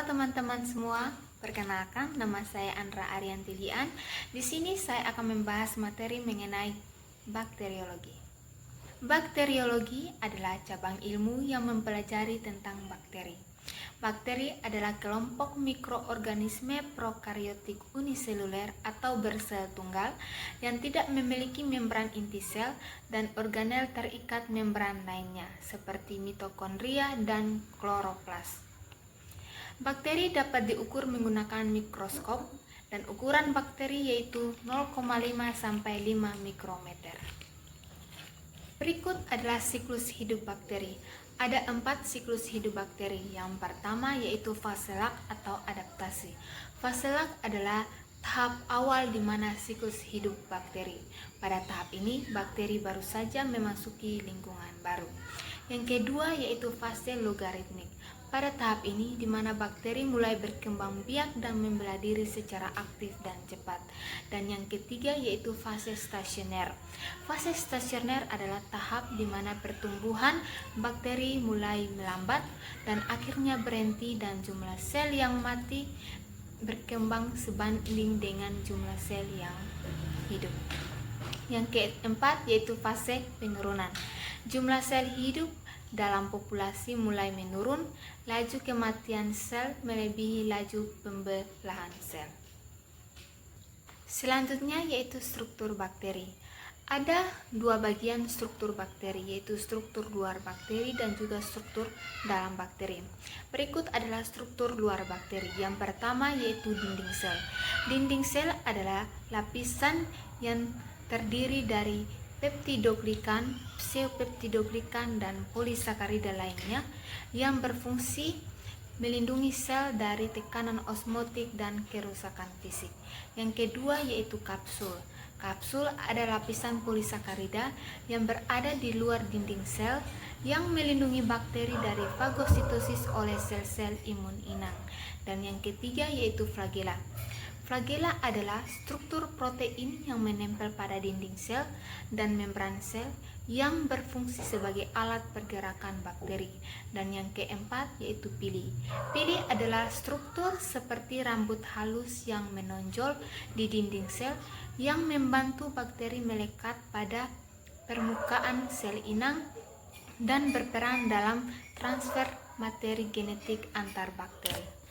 Halo teman-teman semua, perkenalkan nama saya Andra Arianti Lian. Di sini saya akan membahas materi mengenai bakteriologi. Bakteriologi adalah cabang ilmu yang mempelajari tentang bakteri. Bakteri adalah kelompok mikroorganisme prokariotik uniseluler atau bersel tunggal yang tidak memiliki membran inti sel dan organel terikat membran lainnya seperti mitokondria dan kloroplas. Bakteri dapat diukur menggunakan mikroskop dan ukuran bakteri yaitu 0,5 sampai 5 mikrometer. Berikut adalah siklus hidup bakteri. Ada 4 siklus hidup bakteri. Yang pertama yaitu fase lag atau adaptasi. Fase lag adalah tahap awal di mana siklus hidup bakteri. Pada tahap ini, bakteri baru saja memasuki lingkungan baru. Yang kedua yaitu fase logaritmik. Pada tahap ini, di mana bakteri mulai berkembang biak dan membela diri secara aktif dan cepat. Dan yang ketiga yaitu fase stasioner. Fase stasioner adalah tahap di mana pertumbuhan bakteri mulai melambat dan akhirnya berhenti dan jumlah sel yang mati berkembang sebanding dengan jumlah sel yang hidup. Yang keempat yaitu fase penurunan. Jumlah sel hidup dalam populasi mulai menurun, laju kematian sel melebihi laju pembelahan sel. Selanjutnya yaitu struktur bakteri. Ada 2 bagian struktur bakteri, yaitu struktur luar bakteri dan juga struktur dalam bakteri. Berikut adalah struktur luar bakteri. Yang pertama yaitu dinding sel. Dinding sel adalah lapisan yang terdiri dari peptidoglikan, pseudopeptidoglikan, dan polisakarida lainnya yang berfungsi melindungi sel dari tekanan osmotik dan kerusakan fisik. Yang kedua yaitu kapsul. Kapsul ada lapisan polisakarida yang berada di luar dinding sel yang melindungi bakteri dari fagositosis oleh sel-sel imun inang. Dan yang ketiga yaitu flagela. Flagela adalah struktur protein yang menempel pada dinding sel dan membran sel yang berfungsi sebagai alat pergerakan bakteri. Dan yang keempat yaitu pili. Pili adalah struktur seperti rambut halus yang menonjol di dinding sel yang membantu bakteri melekat pada permukaan sel inang dan berperan dalam transfer materi genetik antar bakteri.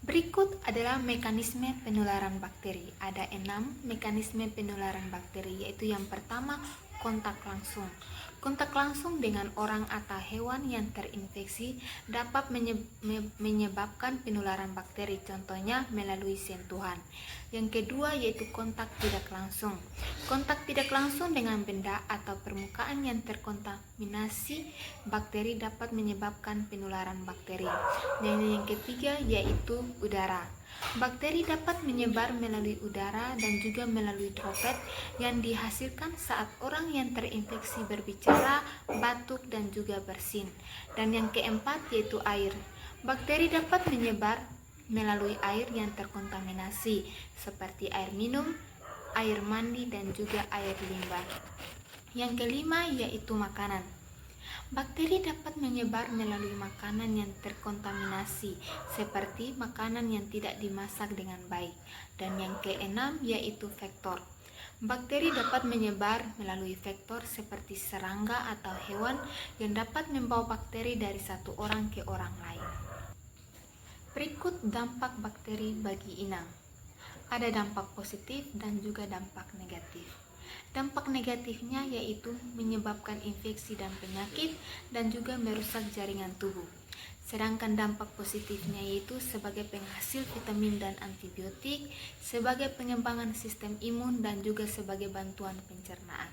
Berikut adalah mekanisme penularan bakteri. Ada 6 mekanisme penularan bakteri, yaitu yang pertama kontak langsung. Kontak langsung dengan orang atau hewan yang terinfeksi dapat menyebabkan penularan bakteri, contohnya melalui sentuhan. Yang kedua yaitu kontak tidak langsung. Kontak tidak langsung dengan benda atau permukaan yang terkontaminasi bakteri dapat menyebabkan penularan bakteri. Dan yang ketiga yaitu udara. Bakteri dapat menyebar melalui udara dan juga melalui droplet yang dihasilkan saat orang yang terinfeksi berbicara, batuk, dan juga bersin. Dan yang keempat yaitu air. Bakteri dapat menyebar melalui air yang terkontaminasi seperti air minum, air mandi, dan juga air limbah. Yang kelima yaitu makanan. Bakteri dapat menyebar melalui makanan yang terkontaminasi, seperti makanan yang tidak dimasak dengan baik. Dan yang keenam yaitu vektor. Bakteri dapat menyebar melalui vektor seperti serangga atau hewan yang dapat membawa bakteri dari satu orang ke orang lain. Berikut dampak bakteri bagi inang. Ada dampak positif dan juga dampak negatif. Dampak negatifnya yaitu menyebabkan infeksi dan penyakit dan juga merusak jaringan tubuh. Sedangkan dampak positifnya yaitu sebagai penghasil vitamin dan antibiotik, sebagai pengembangan sistem imun dan juga sebagai bantuan pencernaan.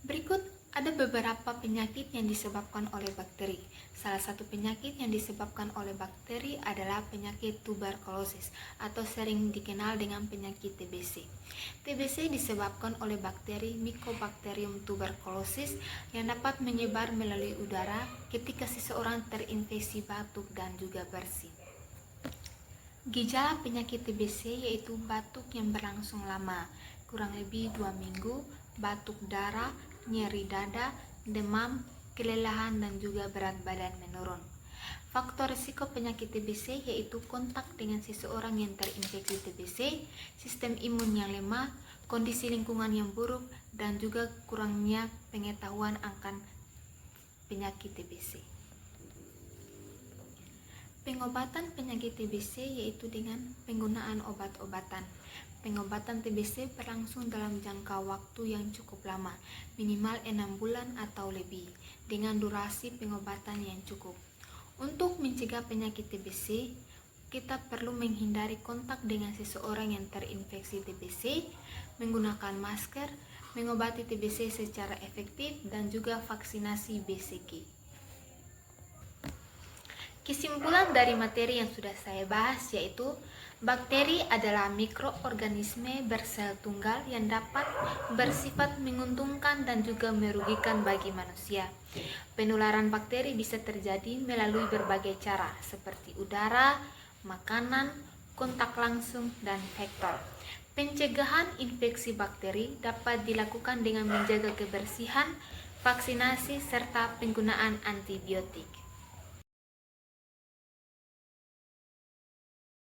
Berikut ada beberapa penyakit yang disebabkan oleh bakteri. Salah satu penyakit yang disebabkan oleh bakteri adalah penyakit tuberkulosis atau sering dikenal dengan penyakit TBC. TBC disebabkan oleh bakteri Mycobacterium tuberculosis yang dapat menyebar melalui udara ketika seseorang terinfeksi batuk dan juga bersin. Gejala penyakit TBC yaitu batuk yang berlangsung lama, kurang lebih 2 minggu, batuk darah, nyeri dada, demam, kelelahan, dan juga berat badan menurun. Faktor risiko penyakit TBC yaitu kontak dengan seseorang yang terinfeksi TBC, sistem imun yang lemah, kondisi lingkungan yang buruk, dan juga kurangnya pengetahuan akan penyakit TBC. Pengobatan penyakit TBC yaitu dengan penggunaan obat-obatan. Pengobatan TBC berlangsung dalam jangka waktu yang cukup lama, minimal 6 bulan atau lebih, dengan durasi pengobatan yang cukup. Untuk mencegah penyakit TBC, kita perlu menghindari kontak dengan seseorang yang terinfeksi TBC, menggunakan masker, mengobati TBC secara efektif, dan juga vaksinasi BCG. Kesimpulan dari materi yang sudah saya bahas yaitu bakteri adalah mikroorganisme bersel tunggal yang dapat bersifat menguntungkan dan juga merugikan bagi manusia. Penularan bakteri bisa terjadi melalui berbagai cara seperti udara, makanan, kontak langsung, dan vektor. Pencegahan infeksi bakteri dapat dilakukan dengan menjaga kebersihan, vaksinasi, serta penggunaan antibiotik.